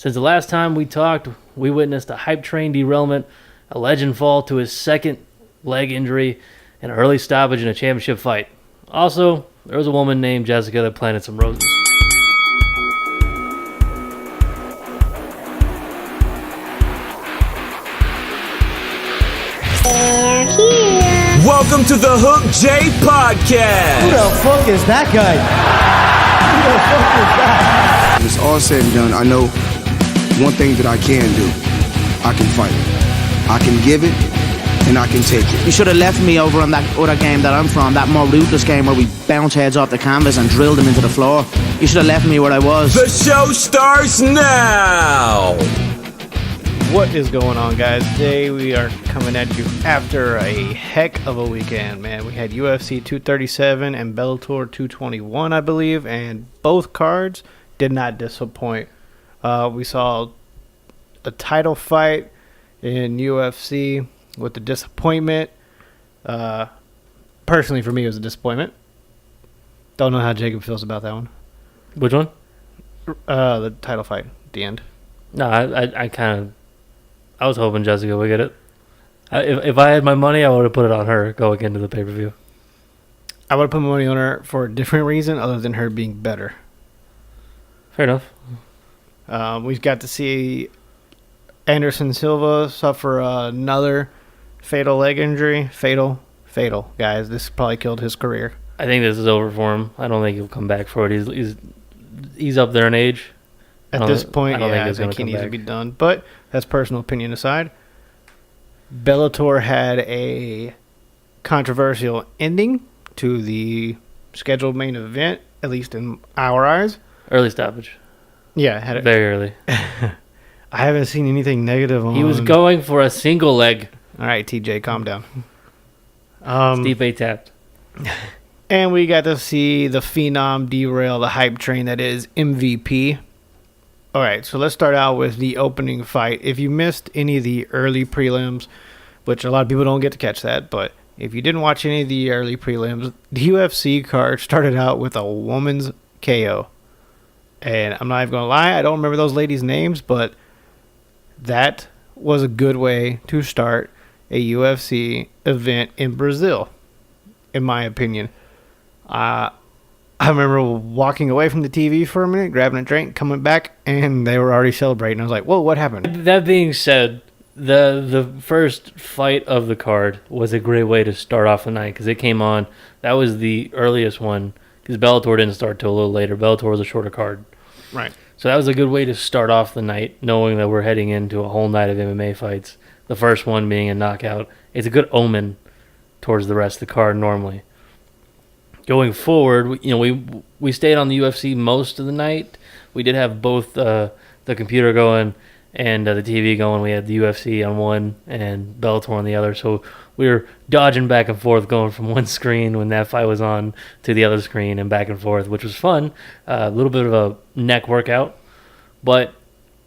Since the last time we talked, we witnessed a hype train derailment, a legend fall to his second leg injury, and an early stoppage in a championship fight. Also, there was a woman named Jessica that planted some roses. They're here. Welcome to the Hook J Podcast. Who the fuck is that guy? Who the fuck is that? When it's all said and done, I know one thing that I can do. I can fight. I can give it, and I can take it. You should have left me over on that other game that I'm from, that more ruthless game where we bounce heads off the canvas and drill them into the floor. You should have left me where I was. The show starts now. What is going on, guys? Today we are coming at you after a heck of a weekend, man. We had UFC 237 and Bellator 221, I believe, and both cards did not disappoint. We saw a title fight in UFC with the disappointment. Personally, for me, it was a disappointment. Don't know how Jacob feels about that one. Which one? The title fight at the end. No, I was hoping Jessica would get it. If I had my money, I would have put it on her going into the pay-per-view. I would have put money on her for a different reason other than her being better. Fair enough. We've got to see Anderson Silva suffer another fatal leg injury. Fatal, guys. This probably killed his career. I think this is over for him. I don't think he'll come back for it. He's up there in age. At this point, I I think he needs to be done. But that's personal opinion aside. Bellator had a controversial ending to the scheduled main event, at least in our eyes. Early stoppage. Yeah, had it Very early. I haven't seen anything negative on. He was going for a single leg. All right, TJ, calm down. Stipe tapped. And we got to see the Phenom derail the hype train that is MVP. All right, so let's start out with the opening fight. If you missed any of the early prelims, which a lot of people don't get to catch that, but if you didn't watch any of the early prelims, the UFC card started out with a woman's KO. And I'm not even going to lie, I don't remember those ladies' names, but that was a good way to start a UFC event in Brazil, in my opinion. I remember walking away from the TV for a minute, grabbing a drink, coming back, and they were already celebrating. I was like, whoa, what happened? That being said, the first fight of the card was a great way to start off the night because it came on. That was the earliest one because Bellator didn't start till a little later. Bellator was a shorter card. Right. So that was a good way to start off the night, knowing that we're heading into a whole night of MMA fights. The first one being a knockout. It's a good omen towards the rest of the card normally. Going forward, we stayed on the UFC most of the night. We did have both the computer going and the TV going. We had the UFC on one and Bellator on the other. So we were dodging back and forth, going from one screen when that fight was on to the other screen and back and forth, which was fun. A little bit of a neck workout, but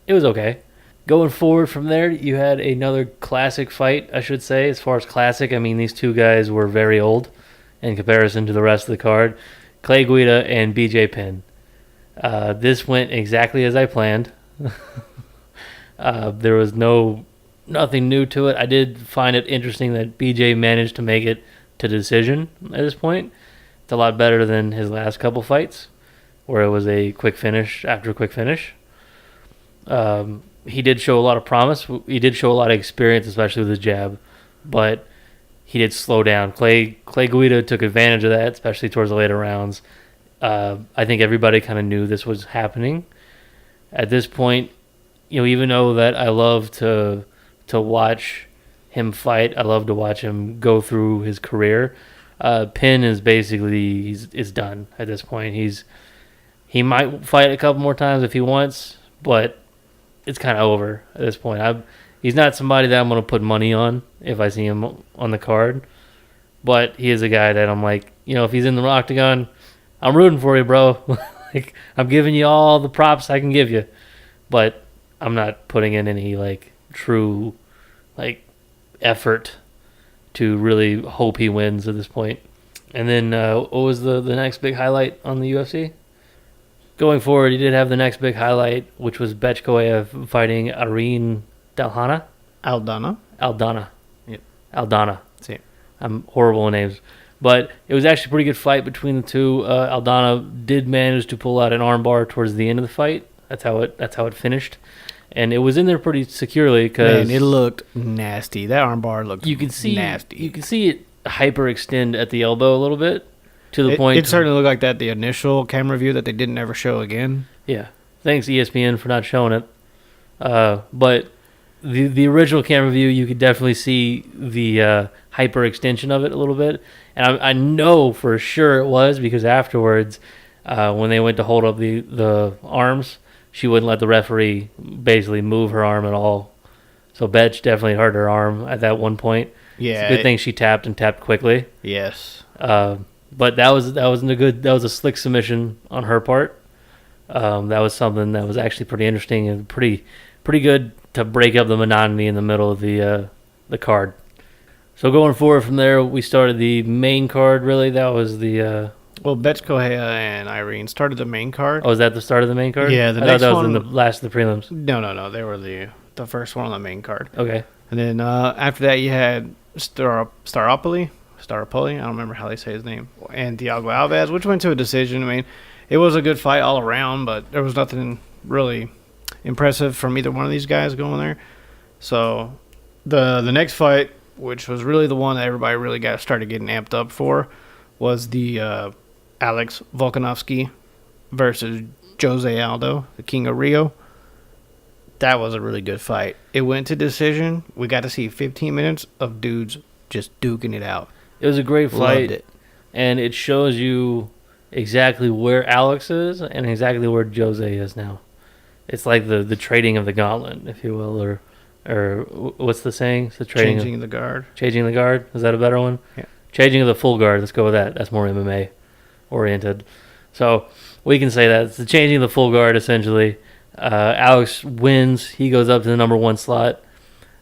it was okay. Going forward from there, you had another classic fight, I should say. As far as classic, I mean, these two guys were very old in comparison to the rest of the card. Clay Guida and BJ Penn. This went exactly as I planned. There was nothing new to it. I did find it interesting that BJ managed to make it to decision at this point. It's a lot better than his last couple fights, where it was a quick finish after a quick finish. He did show a lot of promise. He did show a lot of experience, especially with his jab, but he did slow down. Clay Guida took advantage of that, especially towards the later rounds. I think everybody kind of knew this was happening. At this point, even though that I love to watch him fight, I love to watch him go through his career. Penn is basically is done at this point. He might fight a couple more times if he wants, but it's kind of over at this point. He's not somebody that I'm going to put money on if I see him on the card. But he is a guy that I'm like, if he's in the Octagon, I'm rooting for you, bro. I'm giving you all the props I can give you. But I'm not putting in any, true, effort to really hope he wins at this point. And then what was the next big highlight on the UFC? Going forward, he did have the next big highlight, which was Betchkoev fighting Irene Aldana. Aldana. Yep. Aldana. See. I'm horrible with names. But it was actually a pretty good fight between the two. Aldana did manage to pull out an armbar towards the end of the fight. That's how it finished. And it was in there pretty securely because it looked nasty. That armbar looked nasty. You can see it hyperextend at the elbow a little bit to the point. It certainly looked like that the initial camera view that they didn't ever show again. Yeah. Thanks ESPN for not showing it. But the original camera view, you could definitely see the hyperextension of it a little bit. And I know for sure it was because afterwards, when they went to hold up the arms, she wouldn't let the referee basically move her arm at all. So Betch definitely hurt her arm at that one point. Yeah, it's a good thing she tapped quickly. Yes. But that was a slick submission on her part. That was something that was actually pretty interesting and pretty good to break up the monotony in the middle of the card. So going forward from there, we started the main card. Really, that was the. Well, Betchkoev and Irene started the main card. Oh, was that the start of the main card? Yeah, I thought that was in the last of the prelims. No. They were the first one on the main card. Okay. And then after that, you had Staropoli. I don't remember how they say his name. And Thiago Alves, which went to a decision. I mean, it was a good fight all around, but there was nothing really impressive from either one of these guys going there. So the next fight, which was really the one that everybody really started getting amped up for, was the Alex Volkanovski versus Jose Aldo, the King of Rio. That was a really good fight. It went to decision. We got to see 15 minutes of dudes just duking it out. It was a great fight. Loved it. And it shows you exactly where Alex is and exactly where Jose is now. It's like the trading of the gauntlet, if you will, or what's the saying? It's the trading Changing the guard. Changing the guard. Is that a better one? Yeah. Changing of the full guard. Let's go with that. That's more MMA oriented. So we can say that it's the changing of the full guard essentially. Alex wins. He goes up to the number 1 slot.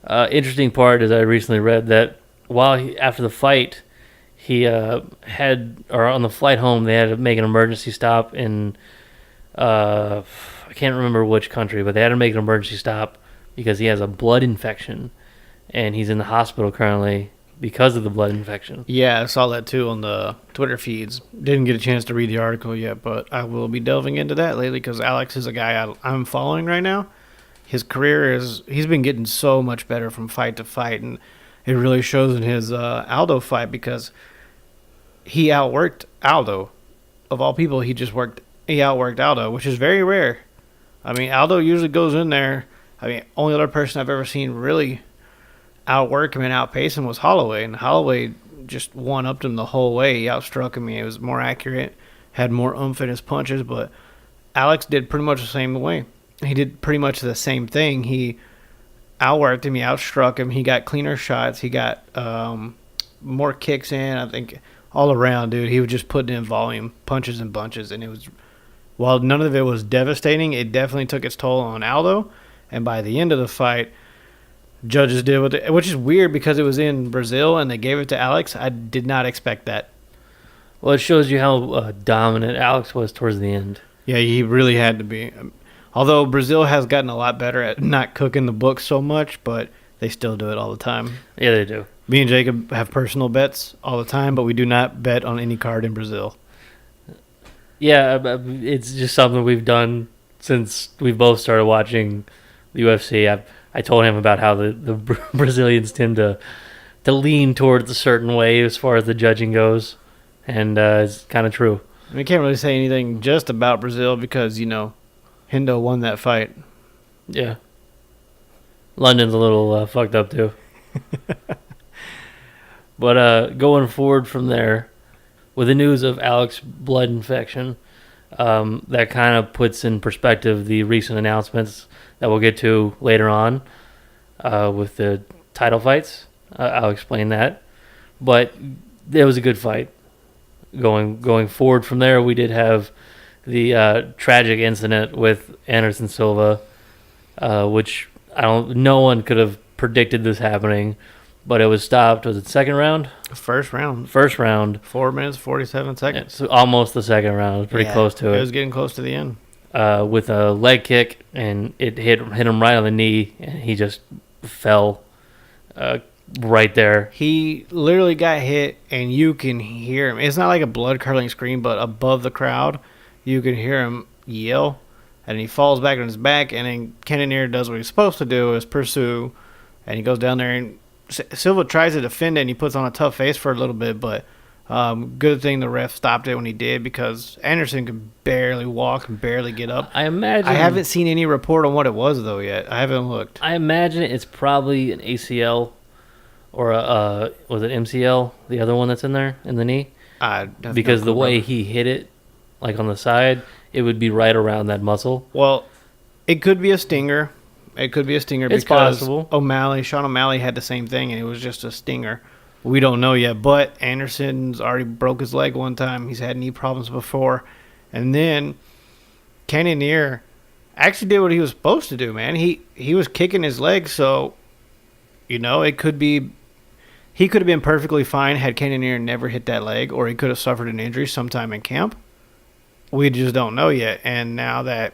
Interesting part is I recently read that after the fight, he on the flight home, they had to make an emergency stop in, I can't remember which country, but they had to make an emergency stop because he has a blood infection, and he's in the hospital currently because of the blood infection. Yeah, I saw that too on the Twitter feeds. Didn't get a chance to read the article yet, but I will be delving into that lately because Alex is a guy I'm following right now. His career he's been getting so much better from fight to fight, and it really shows in his Aldo fight because he outworked Aldo. Of all people, he outworked Aldo, which is very rare. I mean, Aldo usually goes in there. I mean, only other person I've ever seen really outwork him and outpace him was Holloway, and Holloway just one-upped him the whole way. He outstruck him. He was more accurate, had more oomph in his punches, but Alex did pretty much the same way. He did pretty much the same thing. He outworked him. He outstruck him. He got cleaner shots. He got more kicks in. I think all around, dude, he was just putting in volume, punches and bunches, and it was, while none of it was devastating, it definitely took its toll on Aldo. And by the end of the fight, judges did which is weird because it was in Brazil and they gave it to Alex. I did not expect that. Well, it shows you how dominant Alex was towards the end. Yeah, he really had to be. Although Brazil has gotten a lot better at not cooking the books so much, but they still do it all the time. Yeah, they do. Me and Jacob have personal bets all the time, but we do not bet on any card in Brazil. Yeah, it's just something we've done since we both started watching the UFC. I told him about how the Brazilians tend to lean towards a certain way as far as the judging goes, and it's kind of true. We can't really say anything just about Brazil because, Hendo won that fight. Yeah. London's a little fucked up, too. But going forward from there, with the news of Alex's blood infection, that kind of puts in perspective the recent announcements that we'll get to later on with the title fights. I'll explain that. But it was a good fight. Going forward from there, we did have the tragic incident with Anderson Silva, which no one could have predicted this happening. but it was stopped. Was it second round? First round. First round. 4 minutes, 47 seconds. So almost the second round. It was pretty close to It it. was getting close to the end. With a leg kick, and it hit him right on the knee, and he just fell right there. He literally got hit, and you can hear him. It's not like a blood-curdling scream, but above the crowd, you can hear him yell, and he falls back on his back, and then Cannonier does what he's supposed to do, is pursue, and he goes down there, and Silva tries to defend it, and he puts on a tough face for a little bit, but good thing the ref stopped it when he did, because Anderson could barely walk and barely get up. I imagine. I haven't seen any report on what it was, though, yet. I haven't looked. I imagine it's probably an ACL or was it MCL, the other one that's in there in the knee? Because the way he hit it, like on the side, it would be right around that muscle. Well, it could be a stinger. It could be a stinger It's because possible. Sean O'Malley had the same thing, and it was just a stinger. We don't know yet, but Anderson's already broke his leg one time. He's had knee problems before. And then Cannonier actually did what he was supposed to do, man. He was kicking his leg, so, it could be... He could have been perfectly fine had Cannonier never hit that leg, or he could have suffered an injury sometime in camp. We just don't know yet. And now that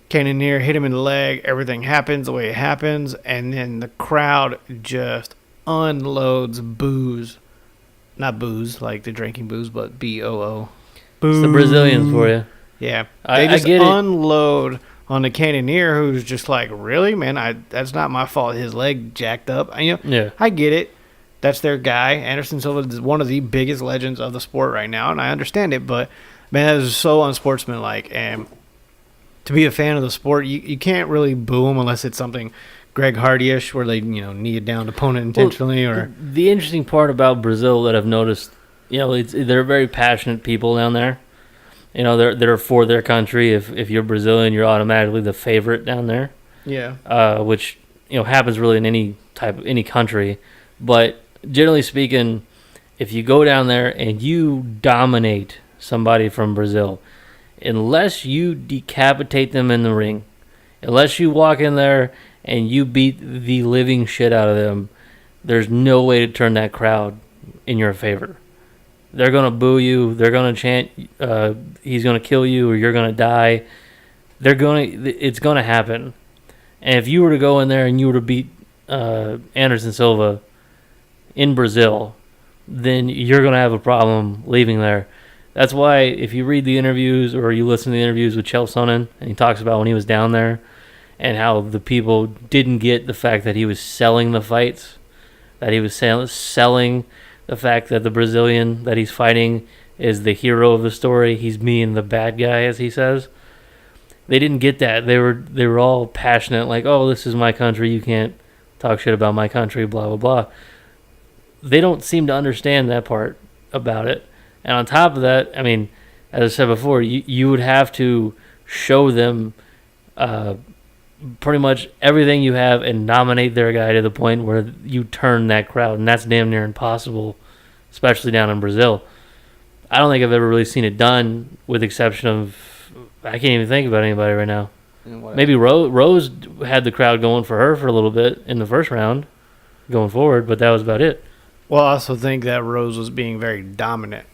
Cannonier hit him in the leg, everything happens the way it happens, and then the crowd just unloads booze. Not booze, like the drinking booze, but B-O-O. It's the Brazilians for you. Yeah. I They just get it. unload on the Cannonier, who's just like, really, man? That's not my fault. His leg jacked up. Yeah. I get it. That's their guy. Anderson Silva is one of the biggest legends of the sport right now, and I understand it, but, man, that is so unsportsmanlike. And to be a fan of the sport, you can't really boo him unless it's something Greg Hardy-ish where they, knee down an opponent intentionally. Or The interesting part about Brazil that I've noticed, they're very passionate people down there. They're for their country. If you're Brazilian, you're automatically the favorite down there. Yeah. Which happens really in any country. But generally speaking, if you go down there and you dominate somebody from Brazil, unless you decapitate them in the ring, unless you walk in there and you beat the living shit out of them, there's no way to turn that crowd in your favor. They're going to boo you. They're going to chant, he's going to kill you or you're going to die. It's going to happen. And if you were to go in there and you were to beat Anderson Silva in Brazil, then you're going to have a problem leaving there. That's why if you read the interviews or you listen to the interviews with Chael Sonnen, and he talks about when he was down there and how the people didn't get the fact that he was selling the fights, that he was selling the fact that the Brazilian that he's fighting is the hero of the story. He's being the bad guy, as he says. They didn't get that. They were all passionate, like, oh, this is my country. You can't talk shit about my country, blah, blah, blah. They don't seem to understand that part about it. And on top of that, I mean, as I said before, you would have to show them pretty much everything you have and nominate their guy to the point where you turn that crowd. And that's damn near impossible, especially down in Brazil. I don't think I've ever really seen it done, with the exception of, I can't even think about anybody right now. Maybe Rose had the crowd going for her for a little bit in the first round going forward, but that was about it. Well, I also think that Rose was being very dominant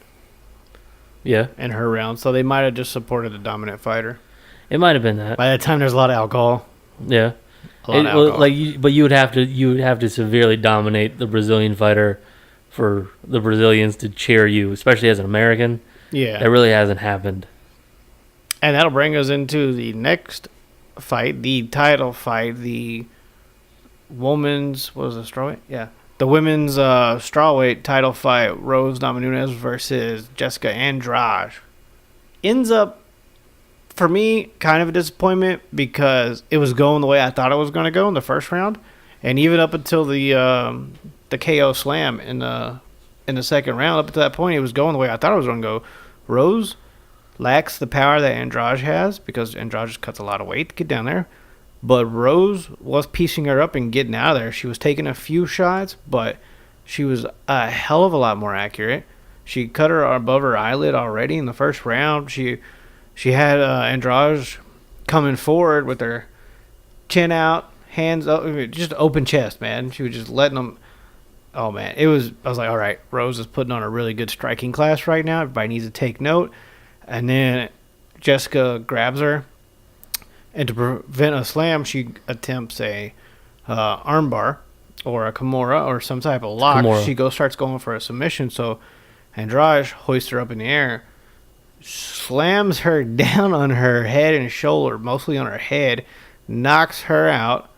Yeah. in her round, so they might have just supported the dominant fighter. It might have been that. By that time, there's a lot of alcohol. Yeah. A lot of alcohol. But you would have to severely dominate the Brazilian fighter for the Brazilians to cheer you, especially as an American. Yeah. That really hasn't happened. And that'll bring us into the next fight, the title fight, the women's, what was it, strawweight? Yeah. The women's strawweight title fight, Rose Namajunas versus Jessica Andrade. Ends up, for me, kind of a disappointment because it was going the way I thought it was going to go in the first round. And even up until the KO slam in the second round, up to that point, it was going the way I thought it was going to go. Rose lacks the power that Andrade has because Andrade just cuts a lot of weight to get down there. But Rose was piecing her up and getting out of there. She was taking a few shots, but she was a hell of a lot more accurate. She cut her above her eyelid already in the first round. She had Andrade coming forward with her chin out, hands up, just open chest, man. She was just letting them Oh man, I was like, all right, Rose is putting on a really good striking class right now. Everybody needs to take note. And then Jessica grabs her, and to prevent a slam, she attempts a armbar or a Kimura or some type of lock. Kimura. She starts going for a submission. So Andrade hoists her up in the air, slams her down on her head and shoulder, mostly on her head, knocks her out,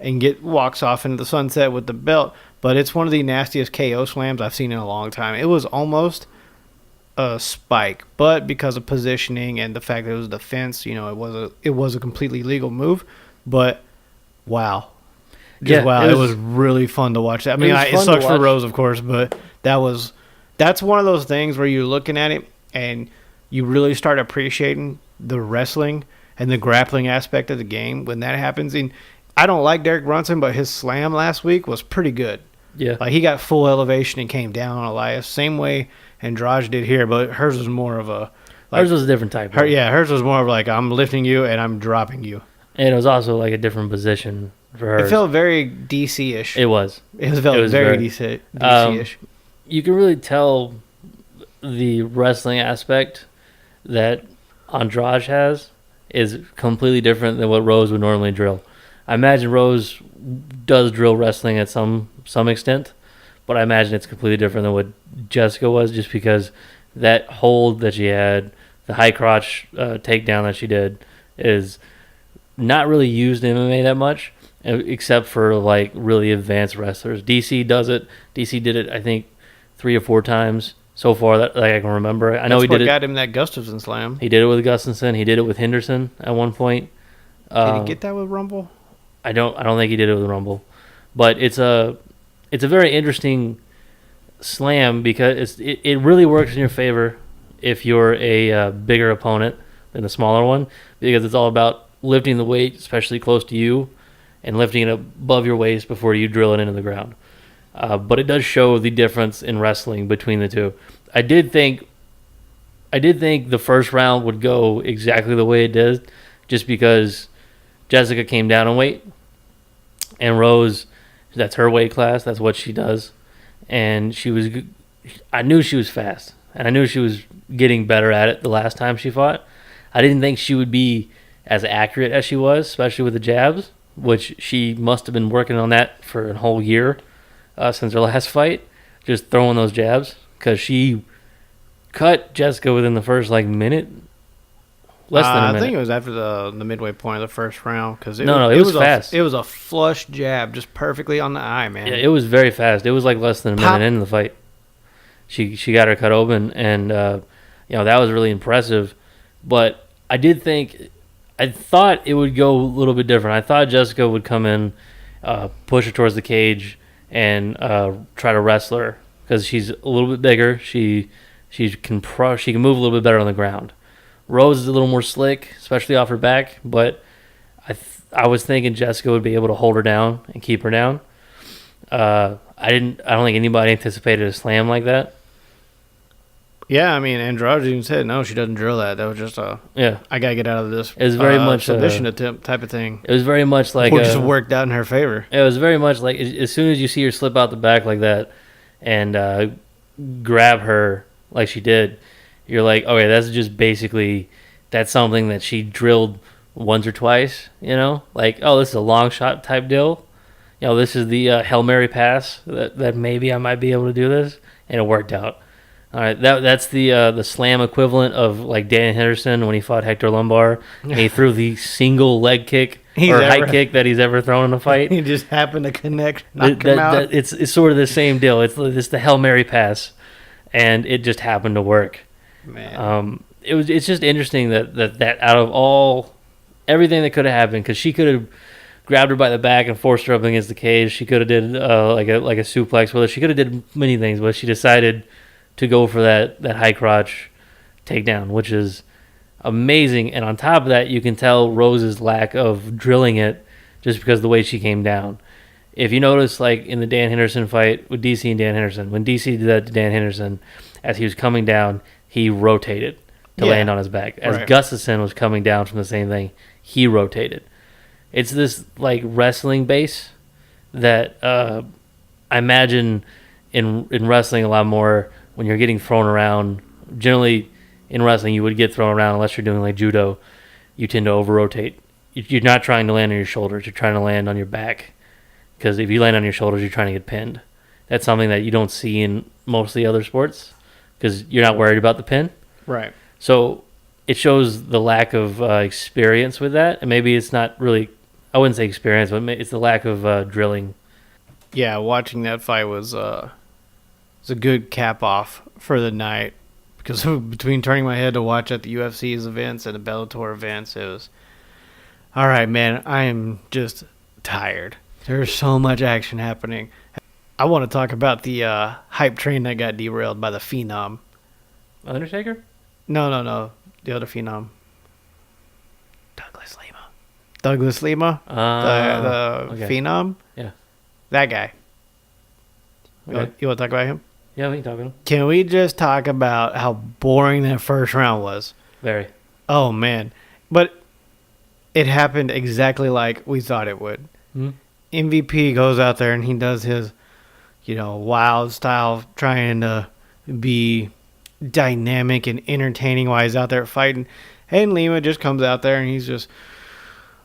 and walks off into the sunset with the belt. But it's one of the nastiest KO slams I've seen in a long time. It was almost a spike, but because of positioning and the fact that it was defense, it was a completely legal move. But wow, wow, it was really fun to watch that. I mean, it sucks for Rose, of course, but that's one of those things where you're looking at it and you really start appreciating the wrestling and the grappling aspect of the game when that happens. And I don't like Derek Brunson, but his slam last week was pretty good. Yeah. Like, he got full elevation and came down on Elias. Same way Andrade did here, but hers was more of a... hers was a different type. Hers was more of like, I'm lifting you and I'm dropping you. And it was also like a different position for her. It felt very DC-ish. It was. It was very DC-ish. You can really tell the wrestling aspect that Andrade has is completely different than what Rose would normally drill. I imagine Rose does drill wrestling at some extent, but I imagine it's completely different than what Jessica was, just because that hold that she had, the high crotch takedown that she did, is not really used in MMA that much, except for like really advanced wrestlers. DC does it. DC did it, I think, 3 or 4 times so far that I can remember. I know he did it. Got him that Gustafsson slam. He did it with Gustafsson. He did it with Henderson at one point. Did he get that with Rumble? I don't think he did it with Rumble, but it's a very interesting slam because it really works in your favor if you're a bigger opponent than a smaller one, because it's all about lifting the weight, especially close to you, and lifting it above your waist before you drill it into the ground. But it does show the difference in wrestling between the two. I did think the first round would go exactly the way it did, just because Jessica came down in weight, and Rose, that's her weight class, that's what she does, and I knew she was fast, and I knew she was getting better at it the last time she fought. I didn't think she would be as accurate as she was, especially with the jabs, which she must have been working on that for a whole year since her last fight, just throwing those jabs, because she cut Jessica within the first minute. Less than a minute. I think it was after the midway point of the first round, because it was fast. It was a flush jab, just perfectly on the eye, man. Yeah, it was very fast. It was like less than a minute into the fight. She got her cut open, and that was really impressive. But I thought it would go a little bit different. I thought Jessica would come in, push her towards the cage, and try to wrestle her, because she's a little bit bigger. She can move a little bit better on the ground. Rose is a little more slick, especially off her back, but I was thinking Jessica would be able to hold her down and keep her down. I don't think anybody anticipated a slam like that. Yeah, I mean, Andrade even said, no, she doesn't drill that. That was just I got to get out of this. It was very much submission attempt type of thing. It was very much like... just worked out in her favor. It was very much like, as soon as you see her slip out the back like that and grab her like she did, you're like, okay, that's something that she drilled once or twice, Like, oh, this is a long shot type deal. This is the Hail Mary pass that maybe I might be able to do this, and it worked out. All right, that's the slam equivalent of like Dan Henderson when he fought Hector Lombard, and he threw the single leg kick high kick that he's ever thrown in a fight. He just happened to connect, knock him out. It's sort of the same deal. It's the Hail Mary pass, and it just happened to work. Man, it's just interesting that out of everything that could have happened, because she could have grabbed her by the back and forced her up against the cage. She could have did like a suplex with her. She could have did many things, but she decided to go for that high crotch takedown, which is amazing. And on top of that, you can tell Rose's lack of drilling it just because of the way she came down. If you notice, like in the Dan Henderson fight with DC and Dan Henderson, when DC did that to Dan Henderson, as he was coming down, he rotated to land on his back. As Gustafsson was coming down from the same thing, he rotated. It's this like wrestling base that I imagine in wrestling a lot more when you're getting thrown around. Generally, in wrestling, you would get thrown around unless you're doing like judo. You tend to over-rotate. You're not trying to land on your shoulders. You're trying to land on your back. Because if you land on your shoulders, you're trying to get pinned. That's something that you don't see in most of the other sports because you're not worried about the pin. Right. So it shows the lack of experience with that. And maybe it's not really, I wouldn't say experience, but it's the lack of drilling. Yeah, watching that fight was a good cap off for the night. Because between turning my head to watch at the UFC's events and the Bellator events, it was, all right, man, I am just tired. There's so much action happening. I want to talk about the hype train that got derailed by the Phenom. Undertaker? No. The other Phenom. Douglas Lima? The okay. Phenom? Yeah. That guy. Okay. You want to talk about him? Yeah, we can talk about him. Can we just talk about how boring that first round was? Very. Oh, man. But it happened exactly like we thought it would. Hmm? MVP goes out there and he does his, wild style, trying to be dynamic and entertaining while he's out there fighting. And Lima just comes out there and he's just,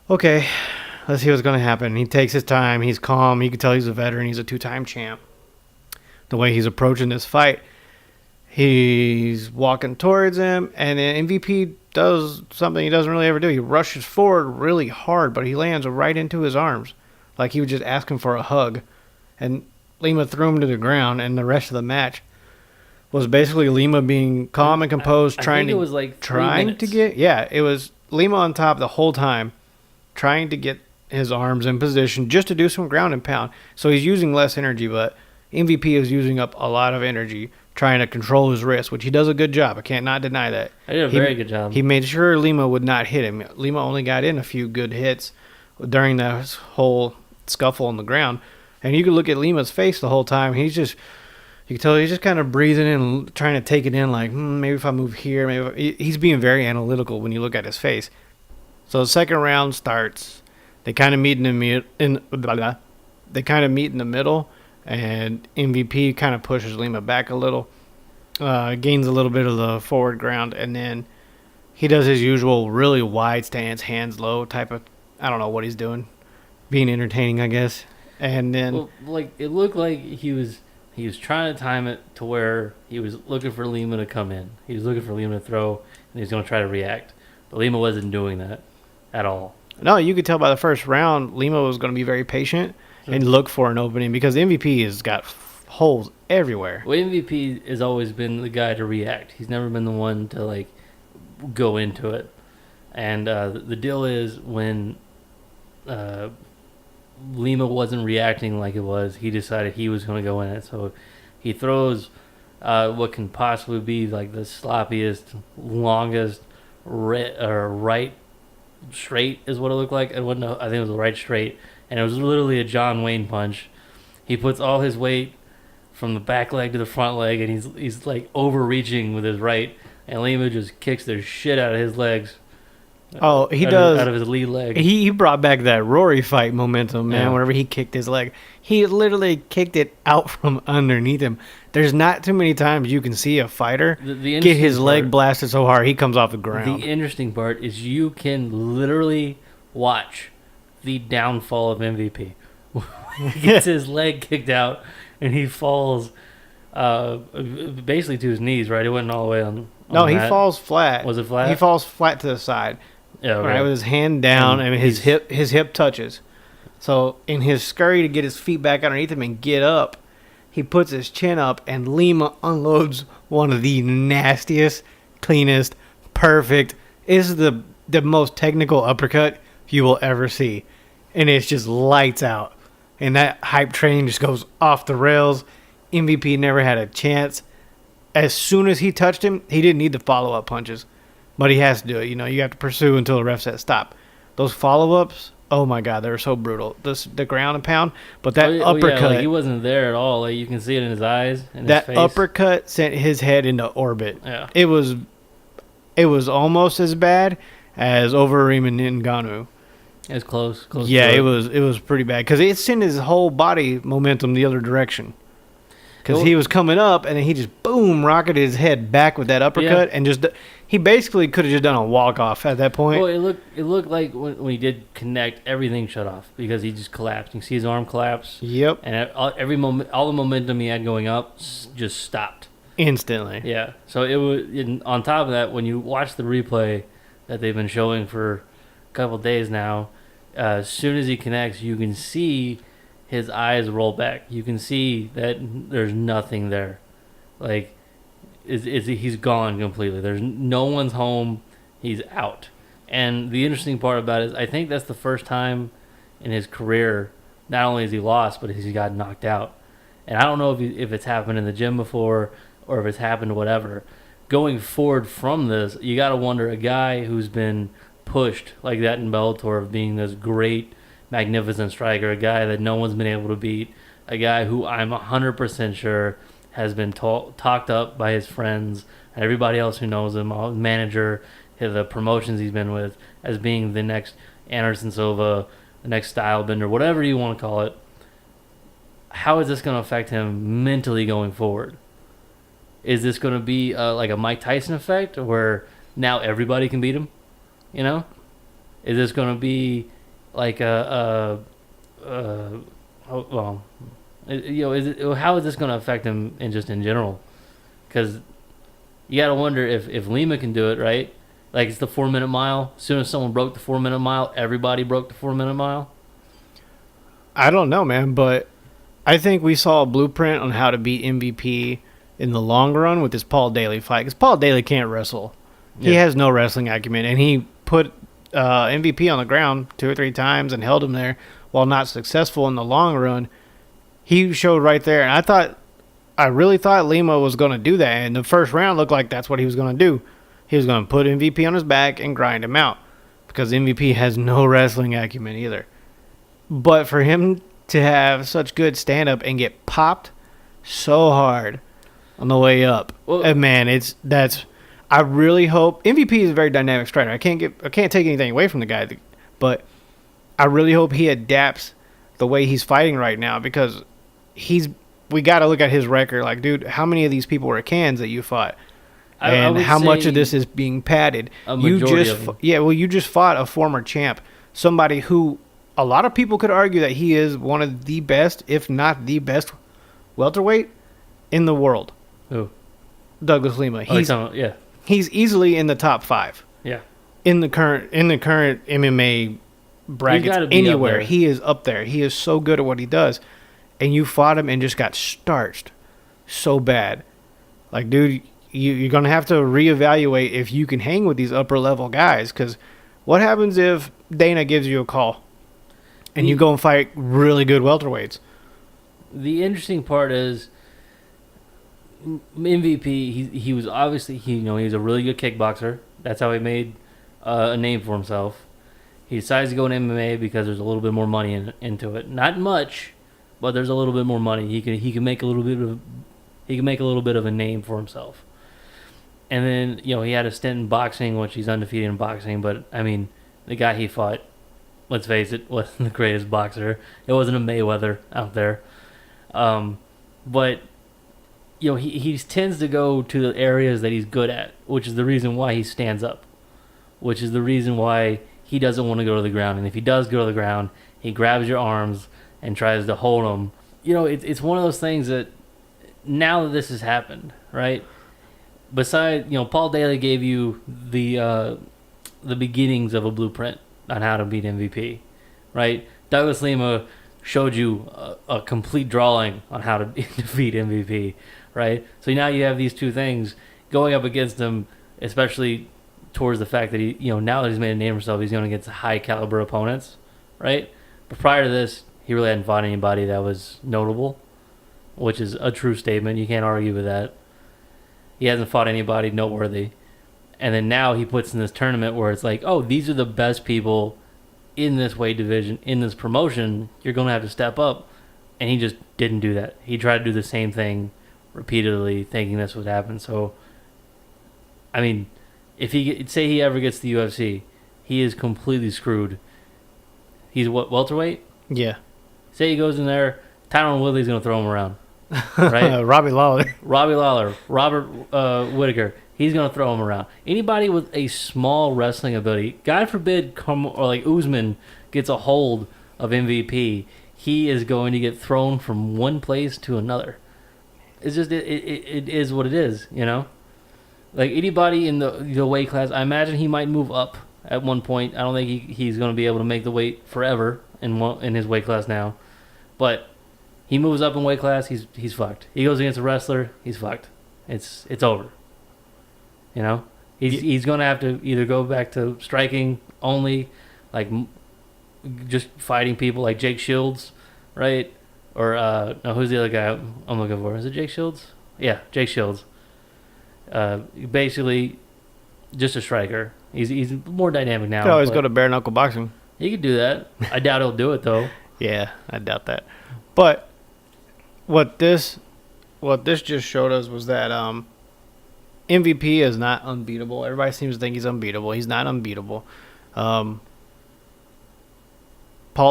okay, let's see what's going to happen. He takes his time. He's calm. You can tell he's a veteran. He's a 2-time champ. The way he's approaching this fight, he's walking towards him, and then MVP does something he doesn't really ever do. He rushes forward really hard, but he lands right into his arms, like he was just asking for a hug. And Lima threw him to the ground, and the rest of the match was basically Lima being calm and composed, I trying think to it was like 3 trying minutes. to get it was Lima on top the whole time, trying to get his arms in position just to do some ground and pound. So he's using less energy, but MVP is using up a lot of energy trying to control his wrist, which he does a good job. I can't not deny that. I did a very good job. He made sure Lima would not hit him. Lima only got in a few good hits during that whole scuffle on the ground. And you could look at Lima's face the whole time. You can tell he's just kind of breathing in, trying to take it in like, maybe if I move here, he's being very analytical when you look at his face. So the second round starts. They kind of meet in the middle. And MVP kind of pushes Lima back a little, gains a little bit of the forward ground, and then he does his usual really wide stance, hands low type of, I don't know what he's doing, being entertaining, I guess. And then, it looked like he was trying to time it to where he was looking for Lima to come in. He was looking for Lima to throw, and he was going to try to react. But Lima wasn't doing that at all. No, you could tell by the first round, Lima was going to be very patient and look for an opening because MVP has got holes everywhere. Well, MVP has always been the guy to react. He's never been the one to go into it. And the deal is when Lima wasn't reacting like it was, he decided he was going to go in it. So he throws what can possibly be like the sloppiest, longest right straight is what it looked like. I think it was a right straight. And it was literally a John Wayne punch. He puts all his weight from the back leg to the front leg, and he's like overreaching with his right. And Lima just kicks the shit out of his legs. Oh, he does. Out of his lead leg. He brought back that Rory fight momentum, man, Yeah. whenever he kicked his leg. He literally kicked it out from underneath him. There's not too many times you can see a fighter The get his leg part- blasted so hard he comes off the ground. The interesting part is you can literally watch the downfall of MVP. He gets his leg kicked out, and he falls basically to his knees, right? It wasn't all the way on No, he that. falls flat. Was it flat? He falls flat to the side. Yeah, Right, with his hand down, And and his hip touches. So in his scurry to get his feet back underneath him and get up, he puts his chin up, and Lima unloads one of the nastiest, cleanest, perfect. This is the most technical uppercut you will ever see, and it's just lights out. And that hype train just goes off the rails. MVP never had a chance. As soon as he touched him, he didn't need the follow-up punches. But he has to do it. You have to pursue until the ref says stop. Those follow-ups, oh my God, they were so brutal. The ground and pound, but that uppercut. he wasn't there at all. Like you can see it in his eyes and that his face. uppercut sent his head into orbit. Yeah. It was almost as bad as Overeem and Ngannou. It's close. Yeah, to it was pretty bad because it sent his whole body momentum the other direction. Because Well- he was coming up and then he just boom rocketed his head back with that uppercut and just he basically could have just done a walk off at that point. Well, it looked like when he did connect, everything shut off because he just collapsed. You can see his arm collapse. Yep, And every moment, all the momentum he had going up just stopped. instantly. Yeah. So it was. On top of that, when you watch the replay that they've been showing for a couple of days now, as soon as he connects, you can see his eyes roll back. You can see that there's nothing there. Like, he's gone completely. There's no one's home. He's out. And the interesting part about it is I think that's the first time in his career, not only has he lost, but he got knocked out. And I don't know if it's happened in the gym before or if it's happened whatever. Going forward from this, you got to wonder, a guy who's been pushed like that in Bellator of being this great, magnificent striker, a guy that no one's been able to beat, a guy who I'm 100% sure has been talked up by his friends and everybody else who knows him, his manager, the promotions he's been with, as being the next Anderson Silva, the next Stylebender, whatever you want to call it. How is this going to affect him mentally going forward? Is this going to be like a Mike Tyson effect where now everybody can beat him? You know? Is this going to be like how is this going to affect him in general? Because you got to wonder if Lima can do it, right? Like, it's the 4-minute mile. As soon as someone broke the 4-minute mile, everybody broke the 4-minute mile. I don't know, man, but I think we saw a blueprint on how to beat MVP in the long run with this Paul Daly fight. Because Paul Daly can't wrestle. He has no wrestling acumen, and he put MVP on the ground 2 or 3 times and held him there. While not successful in the long run, he showed right there. And I really thought Lima was going to do that. And the first round looked like that's what he was going to do. He was going to put MVP on his back and grind him out because MVP has no wrestling acumen either. But for him to have such good stand-up and get popped so hard on the way up, man, I really hope MVP is a very dynamic striker. I can't take anything away from the guy, but I really hope he adapts the way he's fighting right now because we got to look at his record. Like, dude, how many of these people were cans that you fought? And how much of this is being padded? A majority of them. You just fought a former champ, somebody who a lot of people could argue that he is one of the best, if not the best, welterweight in the world. Who? Douglas Lima. He's easily in the top 5. Yeah. In the current MMA brackets anywhere, he is up there. He is so good at what he does, and you fought him and just got starched so bad. Like, dude, you're gonna have to reevaluate if you can hang with these upper level guys. Because what happens if Dana gives you a call and you go and fight really good welterweights? The interesting part is MVP. He was obviously he was a really good kickboxer. That's how he made a name for himself. He decides to go in MMA because there's a little bit more money into it. Not much, but there's a little bit more money. He can make a little bit of a name for himself. And then he had a stint in boxing, which he's undefeated in boxing. But I mean, the guy he fought, let's face it, wasn't the greatest boxer. It wasn't a Mayweather out there. But he tends to go to the areas that he's good at, which is the reason why he stands up, which is the reason why he doesn't want to go to the ground. And if he does go to the ground, he grabs your arms and tries to hold them. It's one of those things that now that this has happened, right? Besides, Paul Daly gave you the beginnings of a blueprint on how to beat MVP, right? Douglas Lima showed you a complete drawing on how to defeat MVP, right? So now you have these two things going up against him, especially towards the fact that he, now that he's made a name for himself, he's going against high caliber opponents, right? But prior to this, he really hadn't fought anybody that was notable, which is a true statement. You can't argue with that. He hasn't fought anybody noteworthy. And then now he puts in this tournament where it's like, oh, these are the best people in this weight division, in this promotion. You're going to have to step up. And he just didn't do that. He tried to do the same thing repeatedly, thinking this would happen. So, I mean, if he ever gets to the UFC, he is completely screwed He's what, welterweight? Yeah. Say he goes in there, Tyron Woodley's going to throw him around. Right? Robbie Lawler. Robbie Lawler, Robert Whitaker, he's going to throw him around. Anybody with a small wrestling ability, God forbid, or like Usman gets a hold of MVP, he is going to get thrown from one place to another. It's just, it is what it is, you know? Like anybody in the weight class, I imagine he might move up at one point. I don't think he's going to be able to make the weight forever in his weight class now. But he moves up in weight class, he's fucked. He goes against a wrestler, he's fucked. It's over. You know, he's gonna have to either go back to striking only, like just fighting people like Jake Shields, right? Or no, who's the other guy I'm looking for? Is it Jake Shields? Yeah, Jake Shields. Basically, just a striker. He's more dynamic now. You could always go to bare knuckle boxing. He could do that. I doubt he'll do it though. Yeah, I doubt that. But what this just showed us was that MVP is not unbeatable. Everybody seems to think he's unbeatable. He's not unbeatable. Paul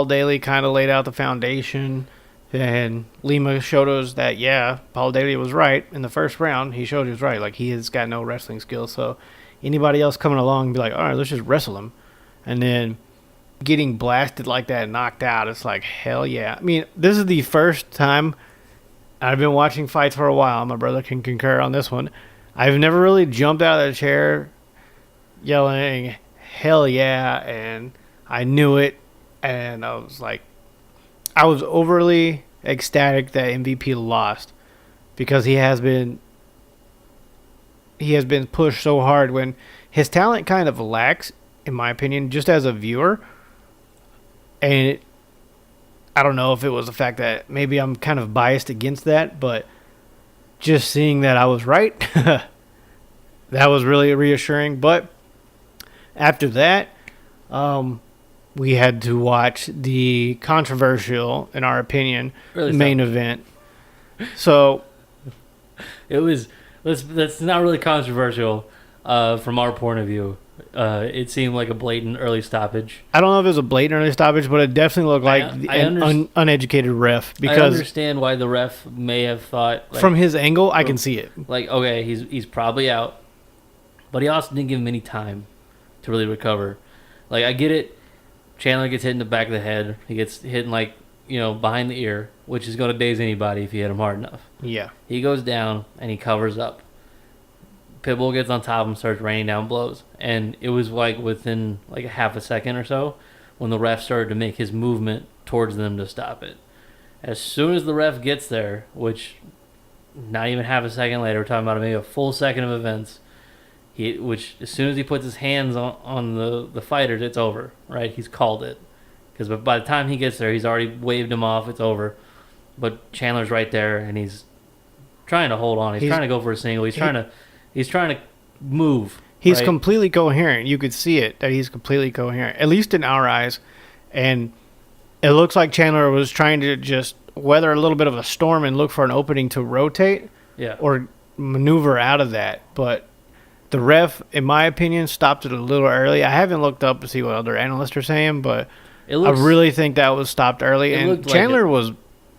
Daly kind of laid out the foundation, and Lima showed us that, yeah, Paul Daly was right in the first round. He showed he was right. Like, he has got no wrestling skills. So anybody else coming along and be like, all right, let's just wrestle him. And then getting blasted like that and knocked out, it's like, hell yeah. I mean, this is the first time I've been watching fights for a while. My brother can concur on this one. I've never really jumped out of the chair yelling, hell yeah, and I knew it. And I was like, I was overly ecstatic that MVP lost because he has been pushed so hard when his talent kind of lacks, in my opinion, just as a viewer. And I don't know if it was the fact that maybe I'm kind of biased against that, but just seeing that I was right, that was really reassuring. But after that, we had to watch the controversial, in our opinion, main event. So it was, that's not really controversial from our point of view. It seemed like a blatant early stoppage. I don't know if it was a blatant early stoppage, but it definitely looked like an uneducated ref. Because I understand why the ref may have thought... Like, from his angle, I can see it. Like, okay, he's probably out. But he also didn't give him any time to really recover. Like, I get it. Chandler gets hit in the back of the head. He gets hit in, like, behind the ear, which is going to daze anybody if you hit him hard enough. Yeah. He goes down, and he covers up. Pitbull gets on top of him, starts raining down blows. And it was like within like a half a second or so when the ref started to make his movement towards them to stop it. As soon as the ref gets there, which not even half a second later, we're talking about maybe a full second of events, which as soon as he puts his hands on the fighters, it's over, right? He's called it. Because by the time he gets there, he's already waved him off, it's over. But Chandler's right there, and he's trying to hold on. He's trying to go for a single. He's trying to move. He's right? completely coherent. You could see it, that he's completely coherent, at least in our eyes. And it looks like Chandler was trying to just weather a little bit of a storm and look for an opening to rotate or maneuver out of that. But the ref, in my opinion, stopped it a little early. I haven't looked up to see what other analysts are saying, but I really think that was stopped early. And Chandler was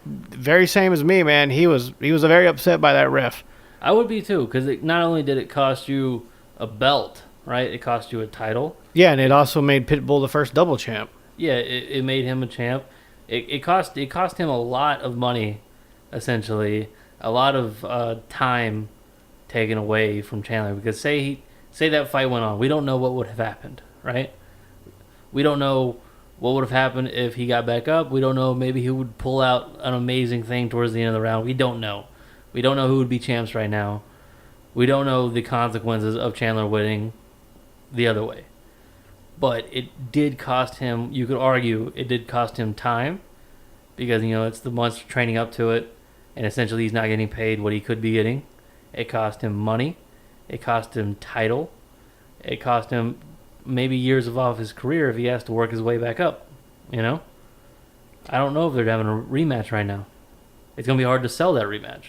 very same as me, man. He was very upset by that ref. I would be too, because not only did it cost you a belt, right? It cost you a title. Yeah, and it also made Pitbull the first double champ. Yeah, it made him a champ. It cost him a lot of money, essentially, a lot of time taken away from Chandler. Because say that fight went on, we don't know what would have happened, right? We don't know what would have happened if he got back up. We don't know, maybe he would pull out an amazing thing towards the end of the round. We don't know. We don't know who would be champs right now. We don't know the consequences of Chandler winning the other way. But it did cost him, you could argue, it did cost him time. Because, it's the months training up to it. And essentially he's not getting paid what he could be getting. It cost him money. It cost him title. It cost him maybe years off his career if he has to work his way back up. I don't know if they're having a rematch right now. It's going to be hard to sell that rematch.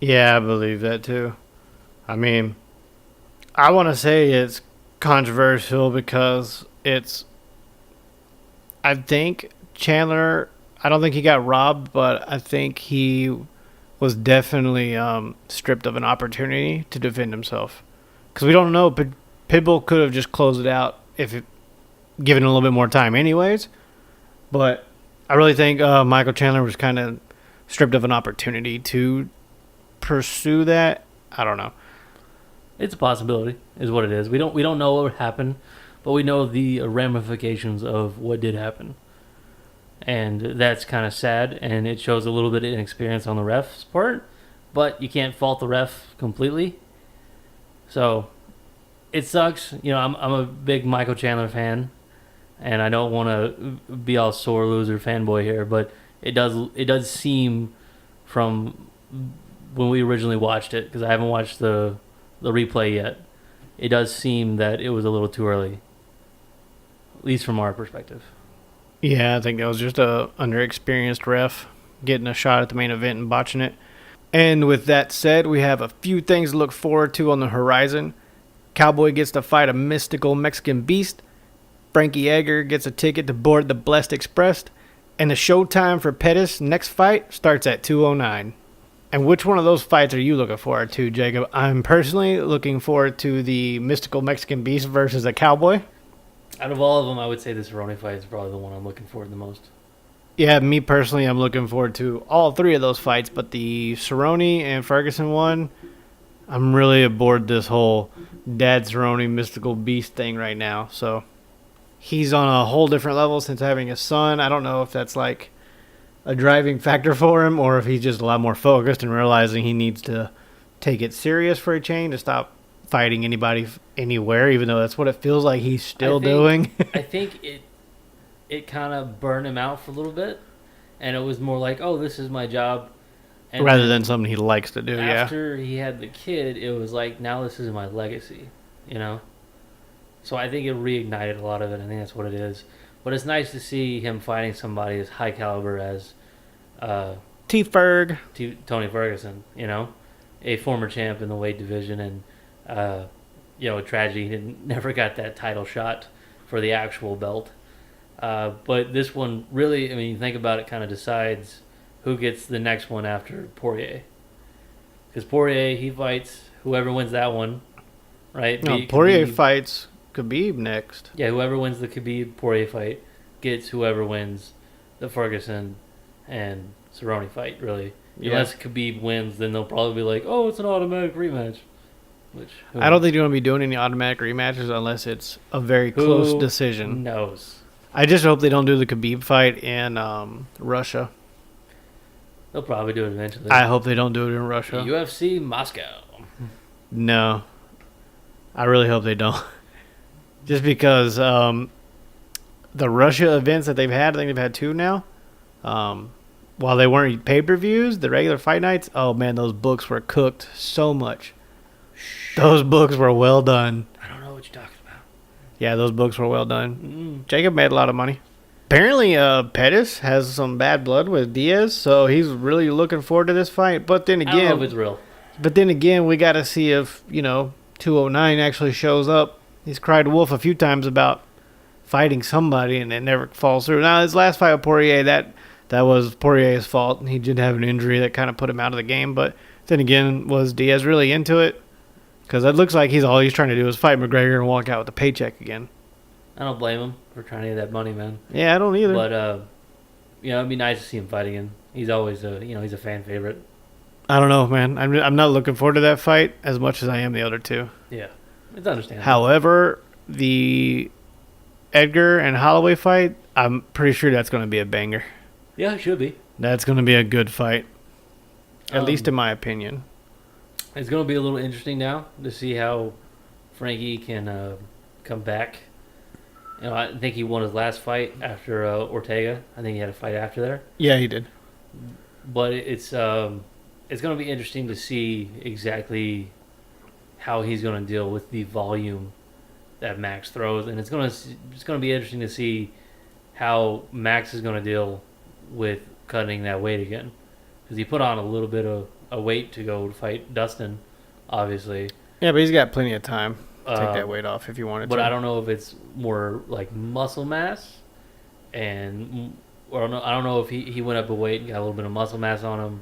Yeah, I believe that too. I mean, I want to say it's controversial because it's I think Chandler, I don't think he got robbed, but I think he was definitely stripped of an opportunity to defend himself. Because we don't know, but Pitbull could have just closed it out if it, given a little bit more time anyways. But I really think Michael Chandler was kind of stripped of an opportunity to pursue that. I don't know. It's a possibility, is what it is. We don't know what happened, but we know the ramifications of what did happen. And that's kind of sad, and it shows a little bit of inexperience on the ref's part, but you can't fault the ref completely. So it sucks. You know, I'm a big Michael Chandler fan, and I don't want to be all sore loser fanboy here, but it does seem from when we originally watched it, because I haven't watched the replay yet, it does seem that it was a little too early, at least from our perspective. Yeah, I think that was just a underexperienced ref getting a shot at the main event and botching it. And with that said, we have a few things to look forward to on the horizon. Cowboy gets to fight a mystical Mexican beast. Frankie Edgar gets a ticket to board the Blessed Express. And the showtime for Pettis' next fight starts at 2:09. And which one of those fights are you looking forward to, Jacob? I'm personally looking forward to the mystical Mexican beast versus a cowboy. Out of all of them, I would say the Cerrone fight is probably the one I'm looking forward to the most. Yeah, me personally, I'm looking forward to all three of those fights, but the Cerrone and Ferguson one, I'm really aboard this whole Dad Cerrone mystical beast thing right now. So he's on a whole different level since having a son. I don't know if that's like a driving factor for him or if he's just a lot more focused and realizing he needs to take it serious for a change to stop fighting anybody anywhere, even though that's what it feels like he's still doing. I think it kind of burned him out for a little bit, and it was more like, oh, this is my job. And rather than something he likes to do, after he had the kid, it was like, now this is my legacy, you know? So I think it reignited a lot of it. I think that's what it is. But it's nice to see him fighting somebody as high caliber as T-Ferg. Tony Ferguson, you know? A former champ in the weight division, and tragedy he never got that title shot for the actual belt. But this one really, I mean, you think about it, kind of decides who gets the next one after Poirier. Because Poirier, he fights whoever wins that one, right? No, Poirier fights Khabib next. Yeah, whoever wins the Khabib-Poirier fight gets whoever wins the Ferguson and Cerrone fight, really. Yeah. Unless Khabib wins, then they'll probably be like, oh, it's an automatic rematch. I don't think you're going to be doing any automatic rematches unless it's a very close decision. Who knows? I just hope they don't do the Khabib fight in Russia. They'll probably do it eventually. I hope they don't do it in Russia. UFC Moscow. No. I really hope they don't. Just because the Russia events that they've had, I think they've had 2 now. While they weren't pay-per-views, the regular fight nights, oh man, those books were cooked so much. Those books were well done. I don't know what you're talking about. Yeah, those books were well done. Jacob made a lot of money. Apparently, Pettis has some bad blood with Diaz, so he's really looking forward to this fight. But then again, I don't know if it's real. But then again, we got to see if 209 actually shows up. He's cried wolf a few times about fighting somebody, and it never falls through. Now, his last fight with Poirier, that was Poirier's fault. He did have an injury that kind of put him out of the game. But then again, was Diaz really into it? Because it looks like all he's trying to do is fight McGregor and walk out with a paycheck again. I don't blame him for trying to get that money, man. Yeah, I don't either. But, it'd be nice to see him fight again. He's always he's a fan favorite. I don't know, man. I'm not looking forward to that fight as much as I am the other two. Yeah, it's understandable. However, the Edgar and Holloway fight, I'm pretty sure that's going to be a banger. Yeah, it should be. That's going to be a good fight, at least in my opinion. It's going to be a little interesting now to see how Frankie can come back. I think he won his last fight after Ortega. I think he had a fight after there. Yeah, he did. But it's going to be interesting to see exactly how he's going to deal with the volume that Max throws, and it's going to be interesting to see how Max is going to deal with cutting that weight again, because he put on a little bit of a weight to go fight Dustin, obviously. Yeah, but he's got plenty of time to take that weight off if you wanted to. But I don't know if it's more like muscle mass and or I don't know if he went up a weight and got a little bit of muscle mass on him,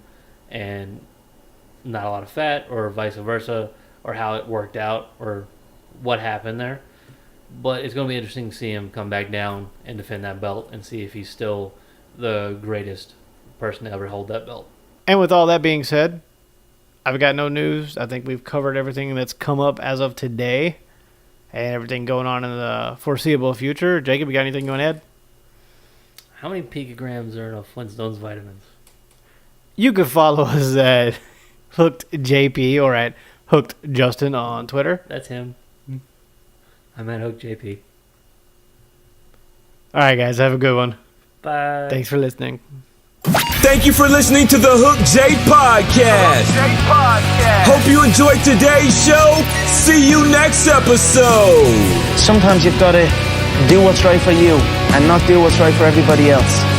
and not a lot of fat, or vice versa, or how it worked out, or what happened there. But it's going to be interesting to see him come back down and defend that belt and see if he's still the greatest person to ever hold that belt. And with all that being said, I've got no news. I think we've covered everything that's come up as of today and everything going on in the foreseeable future. Jacob, you got anything you want to add? How many picograms are in a Flintstones vitamins? You can follow us at Hooked JP or at Hooked Justin on Twitter. That's him. I'm at Hook JP. All right, guys, have a good one. Bye. Thanks for listening. Thank you for listening to the Hook J Podcast. Hope you enjoyed today's show. See you next episode. Sometimes you've got to do what's right for you and not do what's right for everybody else.